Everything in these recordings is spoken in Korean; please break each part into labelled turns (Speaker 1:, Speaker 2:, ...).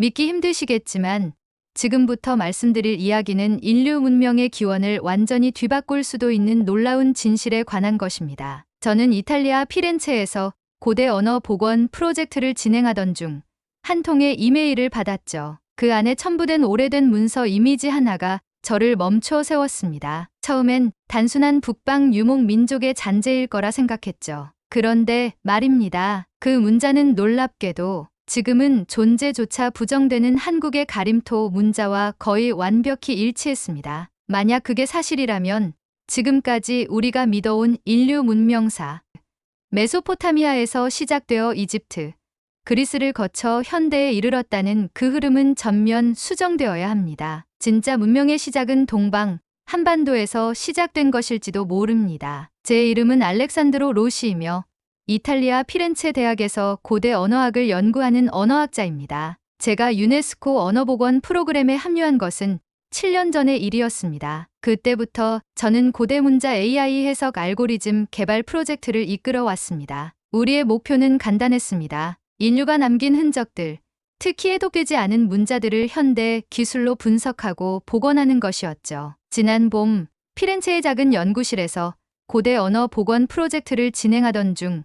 Speaker 1: 믿기 힘드시겠지만 지금부터 말씀드릴 이야기는 인류 문명의 기원을 완전히 뒤바꿀 수도 있는 놀라운 진실에 관한 것입니다. 저는 이탈리아 피렌체에서 고대 언어 복원 프로젝트를 진행하던 중 한 통의 이메일을 받았죠. 그 안에 첨부된 오래된 문서 이미지 하나가 저를 멈춰 세웠습니다. 처음엔 단순한 북방 유목 민족의 잔재일 거라 생각했죠. 그런데 말입니다. 그 문자는 놀랍게도 지금은 존재조차 부정되는 한국의 가림토 문자와 거의 완벽히 일치했습니다. 만약 그게 사실이라면 지금까지 우리가 믿어온 인류 문명사, 메소포타미아에서 시작되어 이집트, 그리스를 거쳐 현대에 이르렀다는 그 흐름은 전면 수정되어야 합니다. 진짜 문명의 시작은 동방, 한반도에서 시작된 것일지도 모릅니다. 제 이름은 알렉산드로 로시이며 이탈리아 피렌체 대학에서 고대 언어학을 연구하는 언어학자입니다. 제가 유네스코 언어복원 프로그램에 합류한 것은 7년 전의 일이었습니다. 그때부터 저는 고대 문자 AI 해석 알고리즘 개발 프로젝트를 이끌어 왔습니다. 우리의 목표는 간단했습니다. 인류가 남긴 흔적들, 특히 해독되지 않은 문자들을 현대 기술로 분석하고 복원하는 것이었죠. 지난 봄 피렌체의 작은 연구실에서 고대 언어 복원 프로젝트를 진행하던 중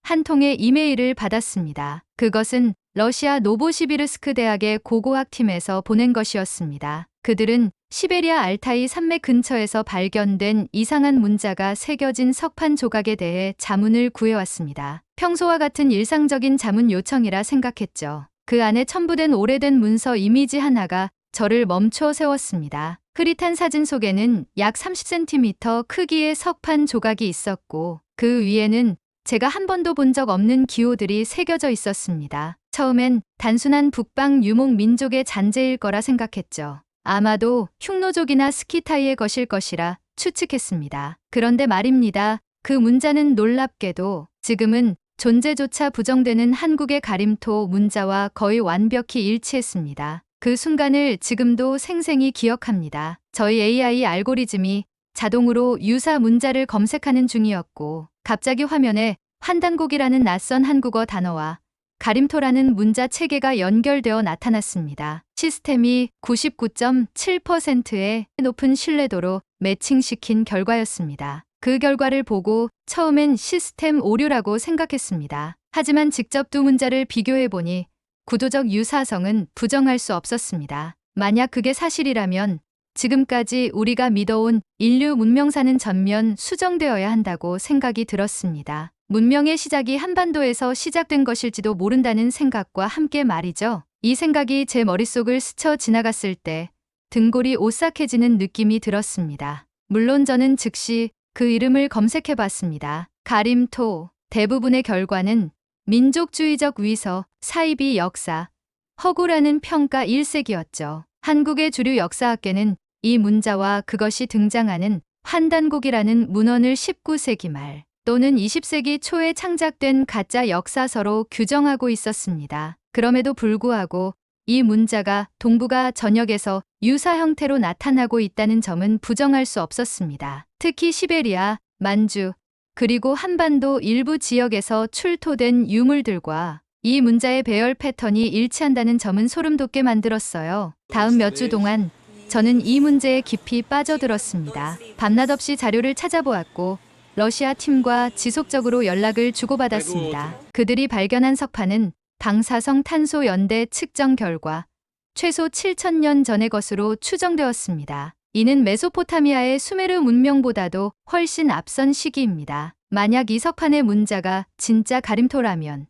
Speaker 1: 한 통의 이메일을 받았습니다. 그것은 러시아 노보시비르스크 대학의 고고학팀에서 보낸 것이었습니다. 그들은 시베리아 알타이 산맥 근처에서 발견된 이상한 문자가 새겨진 석판 조각에 대해 자문을 구해왔습니다. 평소와 같은 일상적인 자문 요청이라 생각했죠. 그 안에 첨부된 오래된 문서 이미지 하나가 저를 멈춰 세웠습니다. 흐릿한 사진 속에는 약 30cm 크기의 석판 조각이 있었고 그 위에는 제가 한 번도 본 적 없는 기호들이 새겨져 있었습니다. 처음엔 단순한 북방 유목 민족의 잔재일 거라 생각했죠. 아마도 흉노족이나 스키타이의 것일 것이라 추측했습니다. 그런데 말입니다. 그 문자는 놀랍게도 지금은 존재조차 부정되는 한국의 가림토 문자와 거의 완벽히 일치했습니다. 그 순간을 지금도 생생히 기억합니다. 저희 AI 알고리즘이 자동으로 유사 문자를 검색하는 중이었고 갑자기 화면에 환단곡이라는 낯선 한국어 단어와 가림토라는 문자 체계가 연결되어 나타났습니다. 시스템이 99.7%의 높은 신뢰도로 매칭시킨 결과였습니다. 그 결과를 보고 처음엔 시스템 오류라고 생각했습니다. 하지만 직접 두 문자를 비교해보니 구조적 유사성은 부정할 수 없었습니다. 만약 그게 사실이라면 지금까지 우리가 믿어온 인류 문명사는 전면 수정되어야 한다고 생각이 들었습니다. 문명의 시작이 한반도에서 시작된 것일지도 모른다는 생각과 함께 말이죠. 이 생각이 제 머릿속을 스쳐 지나갔을 때 등골이 오싹해지는 느낌이 들었습니다. 물론 저는 즉시 그 이름을 검색해봤습니다. 가림토. 대부분의 결과는 민족주의적 위서, 사이비 역사, 허구라는 평가 일색이었죠. 한국의 주류 역사학계는 이 문자와 그것이 등장하는 환단곡이라는 문헌을 19세기 말 또는 20세기 초에 창작된 가짜 역사서로 규정하고 있었습니다. 그럼에도 불구하고 이 문자가 동북아 전역에서 유사 형태로 나타나고 있다는 점은 부정할 수 없었습니다. 특히 시베리아, 만주, 그리고 한반도 일부 지역에서 출토된 유물들과 이 문자의 배열 패턴이 일치한다는 점은 소름 돋게 만들었어요. 다음 몇 주 동안 저는 이 문제에 깊이 빠져들었습니다. 밤낮 없이 자료를 찾아보았고 러시아 팀과 지속적으로 연락을 주고받았습니다. 그들이 발견한 석판은 방사성 탄소 연대 측정 결과 최소 7,000년 전의 것으로 추정되었습니다. 이는 메소포타미아의 수메르 문명보다도 훨씬 앞선 시기입니다. 만약 이 석판의 문자가 진짜 가림토라면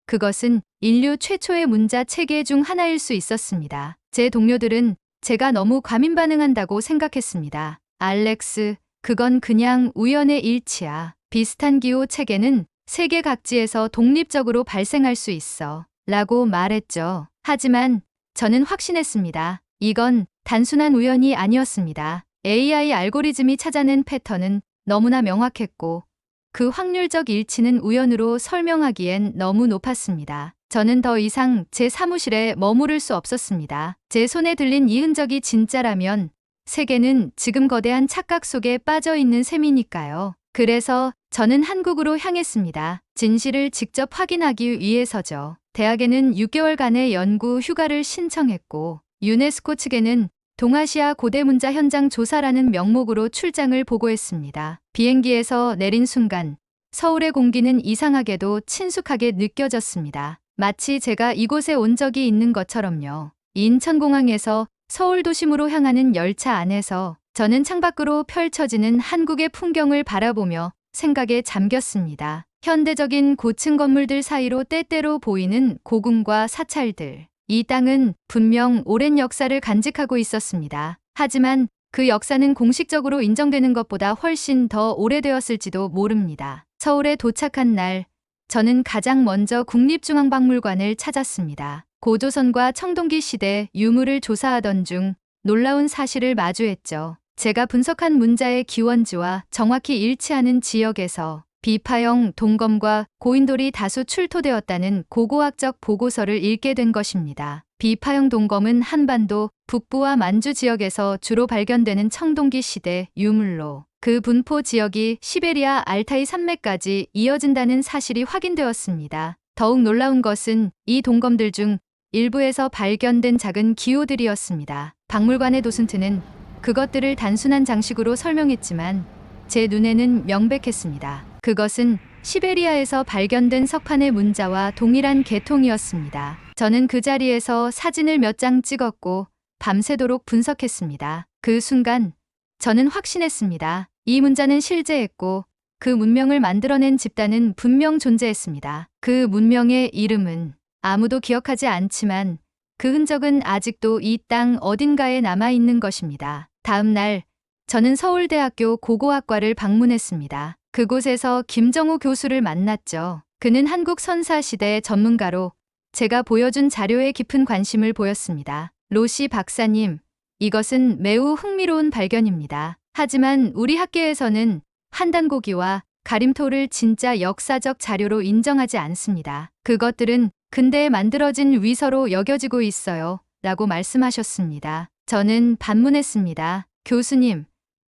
Speaker 1: 그것은 인류 최초의 문자 체계 중 하나일 수 있었습니다. 제 동료들은 제가 너무 과민 반응한다고 생각했습니다. 알렉스, 그건 그냥 우연의 일치야. 비슷한 기호 체계는 세계 각지에서 독립적으로 발생할 수 있어. 라고 말했죠. 하지만 저는 확신했습니다. 이건 단순한 우연이 아니었습니다. AI 알고리즘이 찾아낸 패턴은 너무나 명확했고 그 확률적 일치는 우연으로 설명하기엔 너무 높았습니다. 저는 더 이상 제 사무실에 머무를 수 없었습니다. 제 손에 들린 이 흔적이 진짜라면 세계는 지금 거대한 착각 속에 빠져 있는 셈이니까요. 그래서 저는 한국으로 향했습니다. 진실을 직접 확인하기 위해서죠. 대학에는 6개월간의 연구 휴가를 신청했고 유네스코 측에는 동아시아 고대 문자 현장 조사라는 명목으로 출장을 보고했습니다. 비행기에서 내린 순간 서울의 공기는 이상하게도 친숙하게 느껴졌습니다. 마치 제가 이곳에 온 적이 있는 것처럼요. 인천공항에서 서울 도심으로 향하는 열차 안에서 저는 창밖으로 펼쳐지는 한국의 풍경을 바라보며 생각에 잠겼습니다. 현대적인 고층 건물들 사이로 때때로 보이는 고궁과 사찰들. 이 땅은 분명 오랜 역사를 간직하고 있었습니다. 하지만 그 역사는 공식적으로 인정되는 것보다 훨씬 더 오래되었을지도 모릅니다. 서울에 도착한 날, 저는 가장 먼저 국립중앙박물관을 찾았습니다. 고조선과 청동기 시대 유물을 조사하던 중 놀라운 사실을 마주했죠. 제가 분석한 문자의 기원지와 정확히 일치하는 지역에서 비파형 동검과 고인돌이 다수 출토되었다는 고고학적 보고서를 읽게 된 것입니다. 비파형 동검은 한반도 북부와 만주 지역에서 주로 발견되는 청동기 시대 유물로 그 분포 지역이 시베리아 알타이 산맥까지 이어진다는 사실이 확인되었습니다. 더욱 놀라운 것은 이 동검들 중 일부에서 발견된 작은 기호들이었습니다. 박물관의 도슨트는 그것들을 단순한 장식으로 설명했지만 제 눈에는 명백했습니다. 그것은 시베리아에서 발견된 석판의 문자와 동일한 계통이었습니다. 저는 그 자리에서 사진을 몇 장 찍었고 밤새도록 분석했습니다. 그 순간 저는 확신했습니다. 이 문자는 실제했고 그 문명을 만들어낸 집단은 분명 존재했습니다. 그 문명의 이름은 아무도 기억하지 않지만 그 흔적은 아직도 이 땅 어딘가에 남아있는 것입니다. 다음 날 저는 서울대학교 고고학과를 방문했습니다. 그곳에서 김정우 교수를 만났죠. 그는 한국 선사시대 전문가로 제가 보여준 자료에 깊은 관심을 보였습니다. 로시 박사님, 이것은 매우 흥미로운 발견입니다. 하지만 우리 학계에서는 한단고기와 가림토를 진짜 역사적 자료로 인정하지 않습니다. 그것들은 근대에 만들어진 위서로 여겨지고 있어요. 라고 말씀하셨습니다. 저는 반문했습니다. 교수님,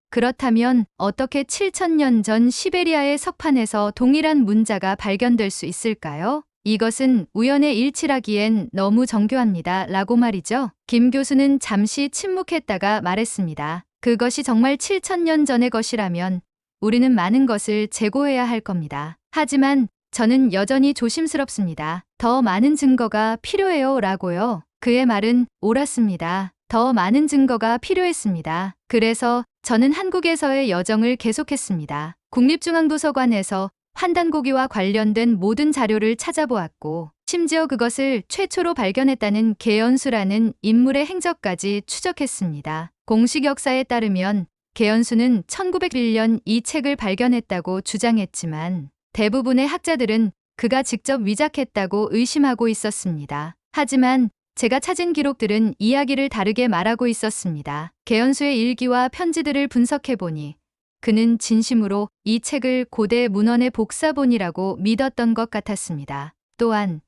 Speaker 1: 그렇다면 어떻게 7,000년 전 시베리아의 석판에서 동일한 문자가 발견될 수 있을까요? 이것은 우연의 일치라기엔 너무 정교합니다. 라고 말이죠. 김 교수는 잠시 침묵했다가 말했습니다. 그것이 정말 7,000년 전의 것이라면 우리는 많은 것을 재고해야 할 겁니다. 하지만 저는 여전히 조심스럽습니다. 더 많은 증거가 필요해요. 라고요. 그의 말은 옳았습니다. 더 많은 증거가 필요했습니다. 그래서 저는 한국에서의 여정을 계속했습니다. 국립중앙도서관에서 환단고기와 관련된 모든 자료를 찾아보았고 심지어 그것을 최초로 발견했다는 개연수라는 인물의 행적까지 추적했습니다. 공식 역사에 따르면 개연수는 1901년 이 책을 발견했다고 주장했지만 대부분의 학자들은 그가 직접 위작했다고 의심하고 있었습니다. 하지만 제가 찾은 기록들은 이야기를 다르게 말하고 있었습니다. 개연수의 일기와 편지들을 분석해보니 그는 진심으로 이 책을 고대 문헌의 복사본이라고 믿었던 것 같았습니다. 또한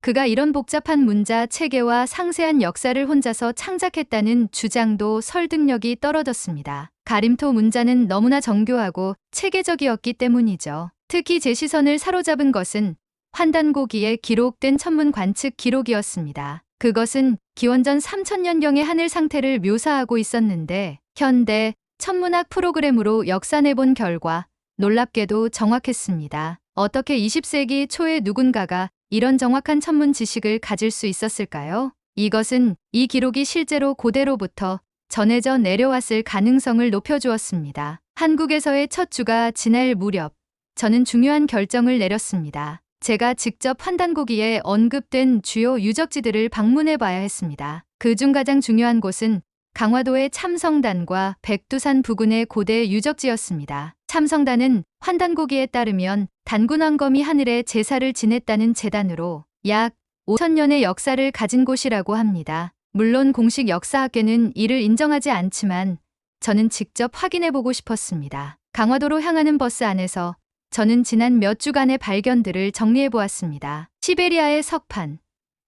Speaker 1: 그가 이런 복잡한 문자 체계와 상세한 역사를 혼자서 창작했다는 주장도 설득력이 떨어졌습니다. 가림토 문자는 너무나 정교하고 체계적이었기 때문이죠. 특히 제 시선을 사로잡은 것은 환단고기에 기록된 천문 관측 기록이었습니다. 그것은 기원전 3000년경의 하늘 상태를 묘사하고 있었는데 현대 천문학 프로그램으로 역산해본 결과 놀랍게도 정확했습니다. 어떻게 20세기 초에 누군가가 이런 정확한 천문 지식을 가질 수 있었을까요? 이것은 이 기록이 실제로 고대로부터 전해져 내려왔을 가능성을 높여주었습니다. 한국에서의 첫 주가 지날 무렵 저는 중요한 결정을 내렸습니다. 제가 직접 환단고기에 언급된 주요 유적지들을 방문해 봐야 했습니다. 그중 가장 중요한 곳은 강화도의 참성단과 백두산 부근의 고대 유적지였습니다. 참성단은 환단고기에 따르면 단군왕검이 하늘에 제사를 지냈다는 제단으로 약 5,000년의 역사를 가진 곳이라고 합니다. 물론 공식 역사학계는 이를 인정하지 않지만 저는 직접 확인해 보고 싶었습니다. 강화도로 향하는 버스 안에서 저는 지난 몇 주간의 발견들을 정리해 보았습니다. 시베리아의 석판,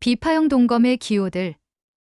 Speaker 1: 비파형 동검의 기호들,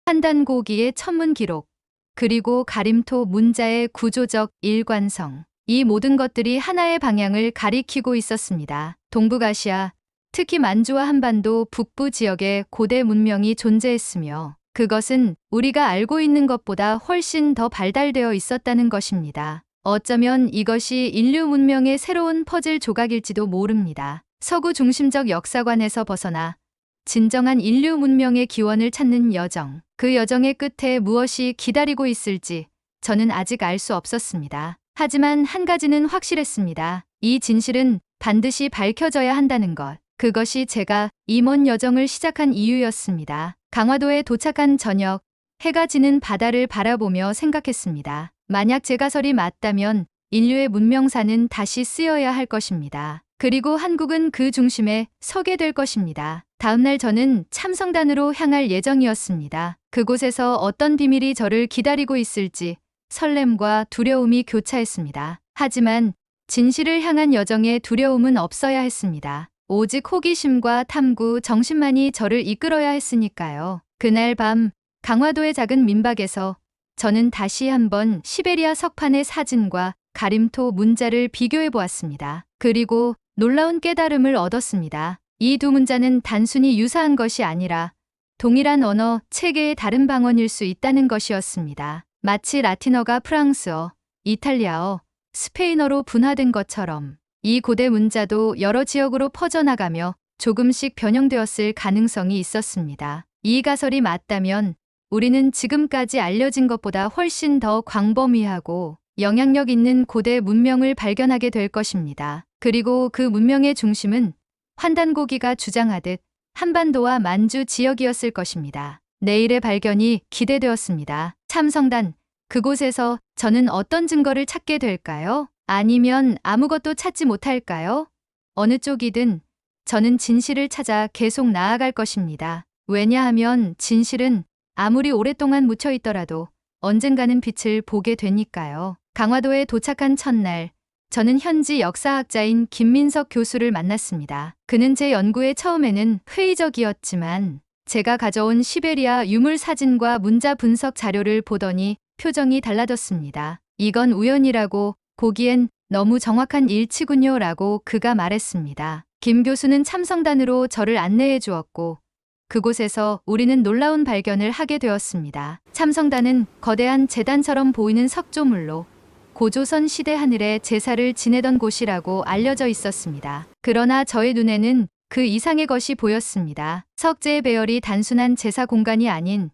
Speaker 1: 환단고기의 천문 기록, 그리고 가림토 문자의 구조적 일관성. 이 모든 것들이 하나의 방향을 가리키고 있었습니다. 동북아시아, 특히 만주와 한반도 북부 지역에 고대 문명이 존재했으며 그것은 우리가 알고 있는 것보다 훨씬 더 발달되어 있었다는 것입니다. 어쩌면 이것이 인류 문명의 새로운 퍼즐 조각일지도 모릅니다. 서구 중심적 역사관에서 벗어나 진정한 인류 문명의 기원을 찾는 여정, 그 여정의 끝에 무엇이 기다리고 있을지 저는 아직 알 수 없었습니다. 하지만 한 가지는 확실했습니다. 이 진실은 반드시 밝혀져야 한다는 것. 그것이 제가 이 먼 여정을 시작한 이유였습니다. 강화도에 도착한 저녁, 해가 지는 바다를 바라보며 생각했습니다. 만약 제 가설이 맞다면 인류의 문명사는 다시 쓰여야 할 것입니다. 그리고 한국은 그 중심에 서게 될 것입니다. 다음날 저는 참성단으로 향할 예정이었습니다. 그곳에서 어떤 비밀이 저를 기다리고 있을지 설렘과 두려움이 교차했습니다. 하지만 진실을 향한 여정에 두려움은 없어야 했습니다. 오직 호기심과 탐구, 정신만이 저를 이끌어야 했으니까요. 그날 밤 강화도의 작은 민박에서 저는 다시 한번 시베리아 석판의 사진과 가림토 문자를 비교해 보았습니다. 그리고 놀라운 깨달음을 얻었습니다. 이 두 문자는 단순히 유사한 것이 아니라 동일한 언어, 체계의 다른 방언일 수 있다는 것이었습니다. 마치 라틴어가 프랑스어, 이탈리아어, 스페인어로 분화된 것처럼 이 고대 문자도 여러 지역으로 퍼져나가며 조금씩 변형되었을 가능성이 있었습니다. 이 가설이 맞다면 우리는 지금까지 알려진 것보다 훨씬 더 광범위하고 영향력 있는 고대 문명을 발견하게 될 것입니다. 그리고 그 문명의 중심은 환단고기가 주장하듯 한반도와 만주 지역이었을 것입니다. 내일의 발견이 기대되었습니다. 참성단, 그곳에서 저는 어떤 증거를 찾게 될까요? 아니면 아무것도 찾지 못할까요? 어느 쪽이든 저는 진실을 찾아 계속 나아갈 것입니다. 왜냐하면 진실은 아무리 오랫동안 묻혀 있더라도 언젠가는 빛을 보게 되니까요. 강화도에 도착한 첫날, 저는 현지 역사학자인 김민석 교수를 만났습니다. 그는 제 연구에 처음에는 회의적이었지만 제가 가져온 시베리아 유물 사진과 문자 분석 자료를 보더니 표정이 달라졌습니다. 이건 우연이라고 보기엔 너무 정확한 일치군요 라고 그가 말했습니다. 김 교수는 참성단으로 저를 안내해 주었고 그곳에서 우리는 놀라운 발견을 하게 되었습니다. 참성단은 거대한 제단처럼 보이는 석조물로 고조선 시대 하늘에 제사를 지내던 곳이라고 알려져 있었습니다. 그러나 저의 눈에는 그 이상의 것이 보였습니다. 석재의 배열이 단순한 제사 공간이 아닌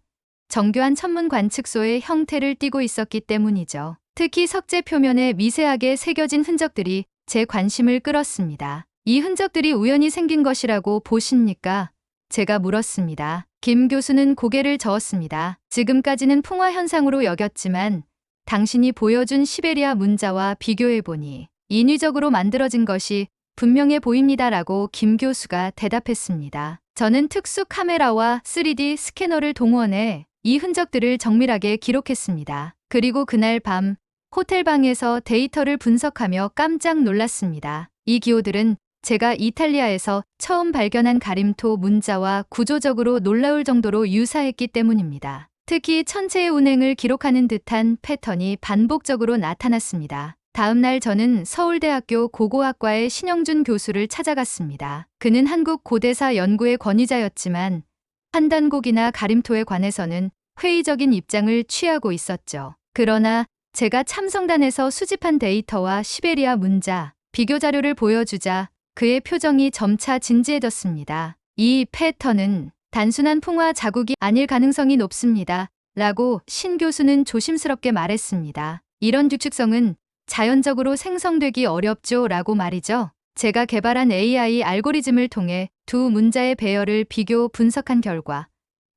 Speaker 1: 정교한 천문 관측소의 형태를 띠고 있었기 때문이죠. 특히 석재 표면에 미세하게 새겨진 흔적들이 제 관심을 끌었습니다. 이 흔적들이 우연히 생긴 것이라고 보십니까? 제가 물었습니다. 김 교수는 고개를 저었습니다. 지금까지는 풍화 현상으로 여겼지만 당신이 보여준 시베리아 문자와 비교해보니 인위적으로 만들어진 것이 분명해 보입니다라고 김 교수가 대답했습니다. 저는 특수 카메라와 3D 스캐너를 동원해 이 흔적들을 정밀하게 기록했습니다. 그리고 그날 밤 호텔 방에서 데이터를 분석하며 깜짝 놀랐습니다. 이 기호들은 제가 이탈리아에서 처음 발견한 가림토 문자와 구조적으로 놀라울 정도로 유사했기 때문입니다. 특히 천체의 운행을 기록하는 듯한 패턴이 반복적으로 나타났습니다. 다음 날 저는 서울대학교 고고학과의 신영준 교수를 찾아갔습니다. 그는 한국 고대사 연구의 권위자였지만 판단곡이나 가림토에 관해서는 회의적인 입장을 취하고 있었죠. 그러나 제가 참성단에서 수집한 데이터와 시베리아 문자, 비교 자료를 보여주자 그의 표정이 점차 진지해졌습니다. 이 패턴은 단순한 풍화 자국이 아닐 가능성이 높습니다. 라고 신 교수는 조심스럽게 말했습니다. 이런 규칙성은 자연적으로 생성되기 어렵죠. 라고 말이죠. 제가 개발한 AI 알고리즘을 통해 두 문자의 배열을 비교 분석한 결과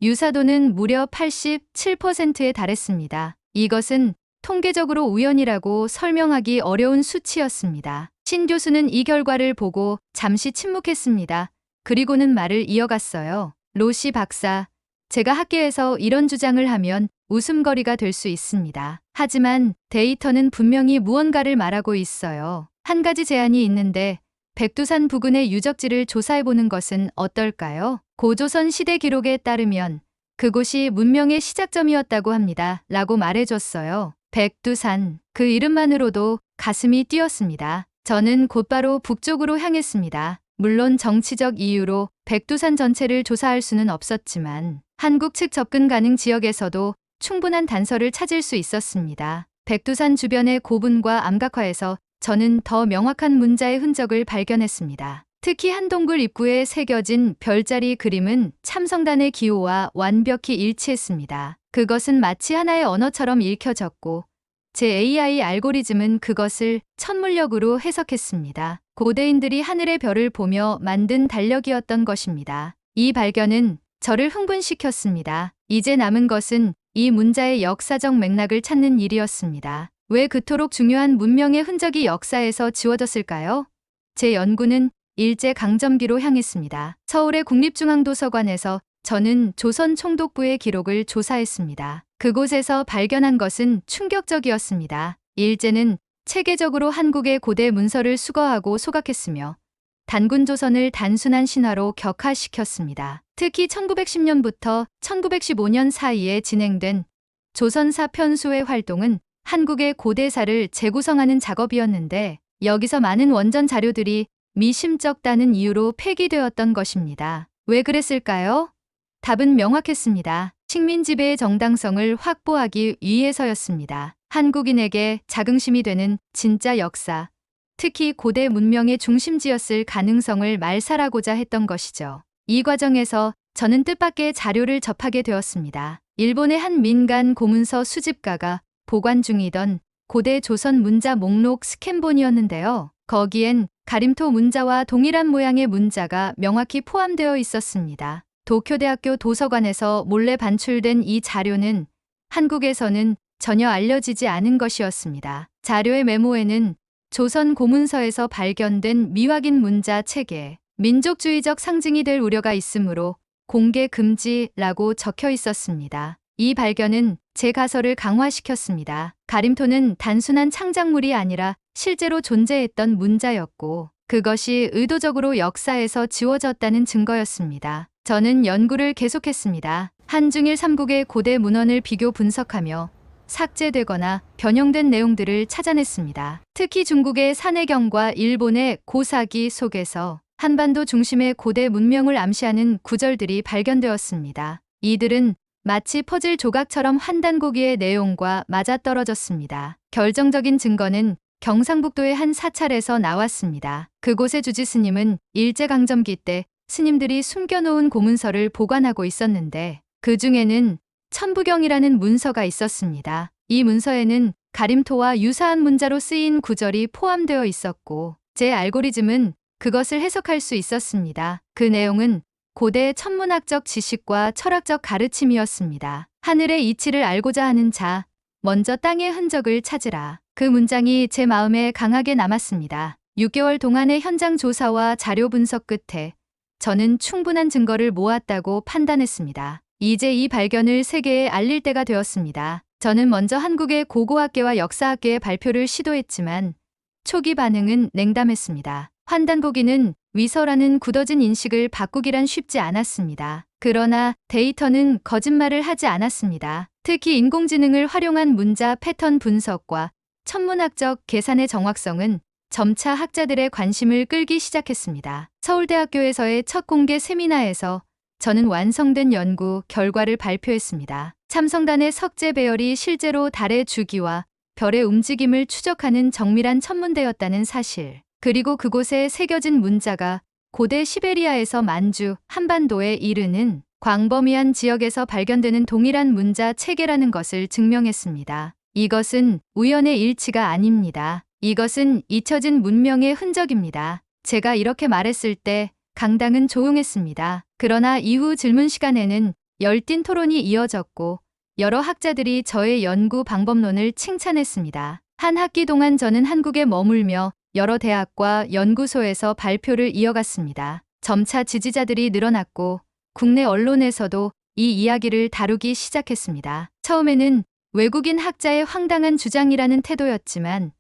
Speaker 1: 유사도는 무려 87%에 달했습니다. 이것은 통계적으로 우연이라고 설명하기 어려운 수치였습니다. 신 교수는 이 결과를 보고 잠시 침묵했습니다. 그리고는 말을 이어갔어요. 로시 박사, 제가 학계에서 이런 주장을 하면 웃음거리가 될 수 있습니다. 하지만 데이터는 분명히 무언가를 말하고 있어요. 한 가지 제안이 있는데 백두산 부근의 유적지를 조사해보는 것은 어떨까요? 고조선 시대 기록에 따르면 그곳이 문명의 시작점이었다고 합니다. 라고 말해줬어요. 백두산, 그 이름만으로도 가슴이 뛰었습니다. 저는 곧바로 북쪽으로 향했습니다. 물론 정치적 이유로 백두산 전체를 조사할 수는 없었지만 한국 측 접근 가능 지역에서도 충분한 단서를 찾을 수 있었습니다. 백두산 주변의 고분과 암각화에서 저는 더 명확한 문자의 흔적을 발견했습니다. 특히 한 동굴 입구에 새겨진 별자리 그림은 참성단의 기호와 완벽히 일치했습니다. 그것은 마치 하나의 언어처럼 읽혀졌고 제 AI 알고리즘은 그것을 천문력으로 해석했습니다. 고대인들이 하늘의 별을 보며 만든 달력이었던 것입니다. 이 발견은 저를 흥분시켰습니다. 이제 남은 것은 이 문자의 역사적 맥락을 찾는 일이었습니다. 왜 그토록 중요한 문명의 흔적이 역사에서 지워졌을까요? 제 연구는 일제강점기로 향했습니다. 서울의 국립중앙도서관에서 저는 조선 총독부의 기록을 조사했습니다. 그곳에서 발견한 것은 충격적이었습니다. 일제는 체계적으로 한국의 고대 문서를 수거하고 소각했으며 단군 조선을 단순한 신화로 격화시켰습니다. 특히 1910년부터 1915년 사이에 진행된 조선사 편수의 활동은 한국의 고대사를 재구성하는 작업이었는데 여기서 많은 원전 자료들이 미심쩍다는 이유로 폐기되었던 것입니다. 왜 그랬을까요? 답은 명확했습니다. 식민 지배의 정당성을 확보하기 위해서였습니다. 한국인에게 자긍심이 되는 진짜 역사, 특히 고대 문명의 중심지였을 가능성을 말살하고자 했던 것이죠. 이 과정에서 저는 뜻밖의 자료를 접하게 되었습니다. 일본의 한 민간 고문서 수집가가 보관 중이던 고대 조선 문자 목록 스캔본이었는데요. 거기엔 가림토 문자와 동일한 모양의 문자가 명확히 포함되어 있었습니다. 도쿄대학교 도서관에서 몰래 반출된 이 자료는 한국에서는 전혀 알려지지 않은 것이었습니다. 자료의 메모에는 조선 고문서에서 발견된 미확인 문자 체계, 민족주의적 상징이 될 우려가 있으므로 공개 금지라고 적혀 있었습니다. 이 발견은 제 가설을 강화시켰습니다. 가림토는 단순한 창작물이 아니라 실제로 존재했던 문자였고 그것이 의도적으로 역사에서 지워졌다는 증거였습니다. 저는 연구를 계속했습니다. 한중일 3국의 고대 문헌을 비교 분석하며 삭제되거나 변형된 내용들을 찾아냈습니다. 특히 중국의 산해경과 일본의 고사기 속에서 한반도 중심의 고대 문명을 암시하는 구절들이 발견되었습니다. 이들은 마치 퍼즐 조각처럼 한 단고기의 내용과 맞아떨어졌습니다. 결정적인 증거는 경상북도의 한 사찰에서 나왔습니다. 그곳의 주지스님은 일제강점기 때 스님들이 숨겨놓은 고문서를 보관하고 있었는데 그 중에는 천부경이라는 문서가 있었습니다. 이 문서에는 가림토와 유사한 문자로 쓰인 구절이 포함되어 있었고 제 알고리즘은 그것을 해석할 수 있었습니다. 그 내용은 고대 천문학적 지식과 철학적 가르침이었습니다. 하늘의 이치를 알고자 하는 자, 먼저 땅의 흔적을 찾으라. 그 문장이 제 마음에 강하게 남았습니다. 6개월 동안의 현장 조사와 자료 분석 끝에 저는 충분한 증거를 모았다고 판단했습니다. 이제 이 발견을 세계에 알릴 때가 되었습니다. 저는 먼저 한국의 고고학계와 역사학계의 발표를 시도했지만 초기 반응은 냉담했습니다. 환단보기는 위서라는 굳어진 인식을 바꾸기란 쉽지 않았습니다. 그러나 데이터는 거짓말을 하지 않았습니다. 특히 인공지능을 활용한 문자 패턴 분석과 천문학적 계산의 정확성은 점차 학자들의 관심을 끌기 시작했습니다. 서울대학교에서의 첫 공개 세미나에서 저는 완성된 연구 결과를 발표했습니다. 참성단의 석재 배열이 실제로 달의 주기와 별의 움직임을 추적하는 정밀한 천문대였다는 사실, 그리고 그곳에 새겨진 문자가 고대 시베리아에서 만주, 한반도에 이르는 광범위한 지역에서 발견되는 동일한 문자 체계라는 것을 증명했습니다. 이것은 우연의 일치가 아닙니다. 이것은 잊혀진 문명의 흔적입니다. 제가 이렇게 말했을 때 강당은 조용했습니다. 그러나 이후 질문 시간에는 열띤 토론이 이어졌고 여러 학자들이 저의 연구 방법론을 칭찬했습니다. 한 학기 동안 저는 한국에 머물며 여러 대학과 연구소에서 발표를 이어갔습니다. 점차 지지자들이 늘어났고 국내 언론에서도 이 이야기를 다루기 시작했습니다. 처음에는 외국인 학자의 황당한 주장이라는 태도였지만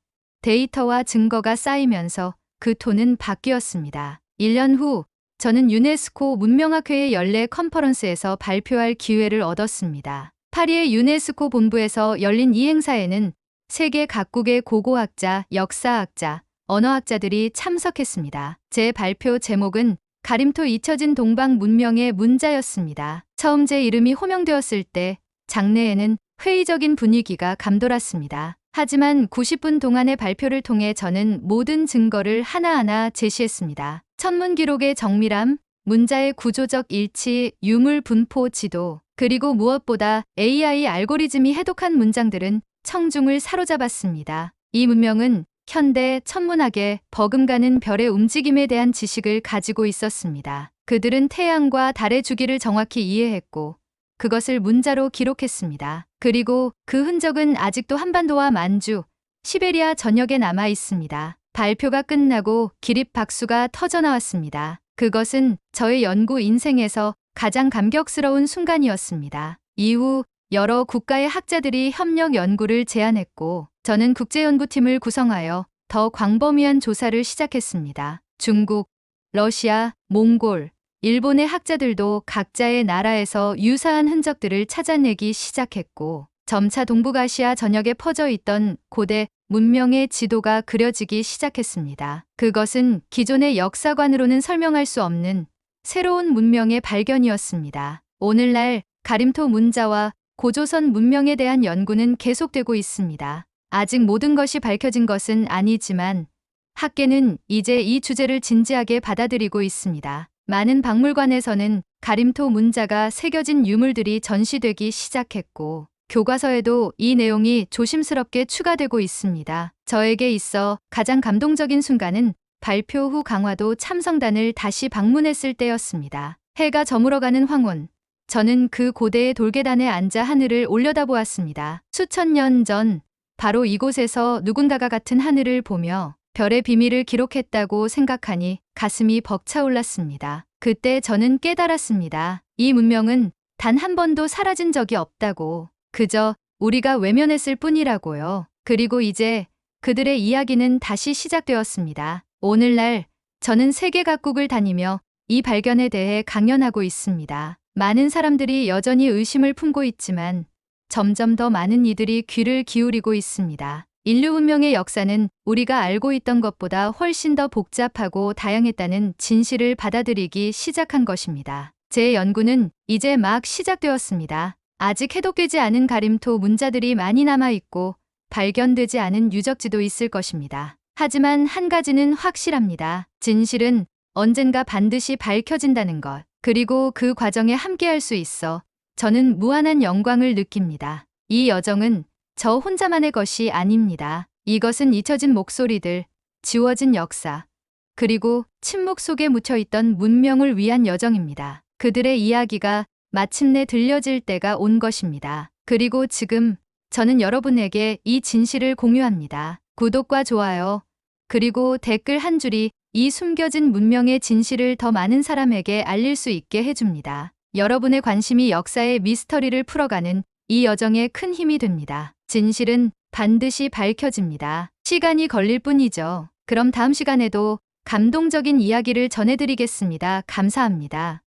Speaker 1: 데이터와 증거가 쌓이면서 그 톤은 바뀌었습니다. 1년 후 저는 유네스코 문명학회의 연례 컨퍼런스에서 발표할 기회를 얻었습니다. 파리의 유네스코 본부에서 열린 이 행사에는 세계 각국의 고고학자, 역사학자, 언어학자들이 참석했습니다. 제 발표 제목은 가림토 잊혀진 동방 문명의 문자였습니다. 처음 제 이름이 호명되었을 때 장내에는 회의적인 분위기가 감돌았습니다. 하지만 90분 동안의 발표를 통해 저는 모든 증거를 하나하나 제시했습니다. 천문 기록의 정밀함, 문자의 구조적 일치, 유물 분포 지도, 그리고 무엇보다 AI 알고리즘이 해독한 문장들은 청중을 사로잡았습니다. 이 문명은 현대 천문학의 버금가는 별의 움직임에 대한 지식을 가지고 있었습니다. 그들은 태양과 달의 주기를 정확히 이해했고 그것을 문자로 기록했습니다. 그리고 그 흔적은 아직도 한반도와 만주, 시베리아 전역에 남아 있습니다. 발표가 끝나고 기립박수가 터져나왔습니다. 그것은 저의 연구 인생에서 가장 감격스러운 순간이었습니다. 이후 여러 국가의 학자들이 협력 연구를 제안했고 저는 국제연구팀을 구성하여 더 광범위한 조사를 시작했습니다. 중국, 러시아, 몽골, 일본의 학자들도 각자의 나라에서 유사한 흔적들을 찾아내기 시작했고 점차 동북아시아 전역에 퍼져 있던 고대 문명의 지도가 그려지기 시작했습니다. 그것은 기존의 역사관으로는 설명할 수 없는 새로운 문명의 발견이었습니다. 오늘날 가림토 문자와 고조선 문명에 대한 연구는 계속되고 있습니다. 아직 모든 것이 밝혀진 것은 아니지만 학계는 이제 이 주제를 진지하게 받아들이고 있습니다. 많은 박물관에서는 가림토 문자가 새겨진 유물들이 전시되기 시작했고 교과서에도 이 내용이 조심스럽게 추가되고 있습니다. 저에게 있어 가장 감동적인 순간은 발표 후 강화도 참성단을 다시 방문했을 때였습니다. 해가 저물어가는 황혼. 저는 그 고대의 돌계단에 앉아 하늘을 올려다보았습니다. 수천 년 전 바로 이곳에서 누군가가 같은 하늘을 보며 별의 비밀을 기록했다고 생각하니 가슴이 벅차올랐습니다. 그때 저는 깨달았습니다. 이 문명은 단 한 번도 사라진 적이 없다고. 그저 우리가 외면했을 뿐이라고요. 그리고 이제 그들의 이야기는 다시 시작되었습니다. 오늘날 저는 세계 각국을 다니며 이 발견에 대해 강연하고 있습니다. 많은 사람들이 여전히 의심을 품고 있지만 점점 더 많은 이들이 귀를 기울이고 있습니다. 인류 문명의 역사는 우리가 알고 있던 것보다 훨씬 더 복잡하고 다양했다는 진실을 받아들이기 시작한 것입니다. 제 연구는 이제 막 시작되었습니다. 아직 해독되지 않은 가림토 문자들이 많이 남아있고 발견되지 않은 유적지도 있을 것입니다. 하지만 한 가지는 확실합니다. 진실은 언젠가 반드시 밝혀진다는 것. 그리고 그 과정에 함께할 수 있어 저는 무한한 영광을 느낍니다. 이 여정은 저 혼자만의 것이 아닙니다. 이것은 잊혀진 목소리들, 지워진 역사, 그리고 침묵 속에 묻혀있던 문명을 위한 여정입니다. 그들의 이야기가 마침내 들려질 때가 온 것입니다. 그리고 지금 저는 여러분에게 이 진실을 공유합니다. 구독과 좋아요, 그리고 댓글 한 줄이 이 숨겨진 문명의 진실을 더 많은 사람에게 알릴 수 있게 해줍니다. 여러분의 관심이 역사의 미스터리를 풀어가는 이 여정에 큰 힘이 됩니다. 진실은 반드시 밝혀집니다. 시간이 걸릴 뿐이죠. 그럼 다음 시간에도 감동적인 이야기를 전해드리겠습니다. 감사합니다.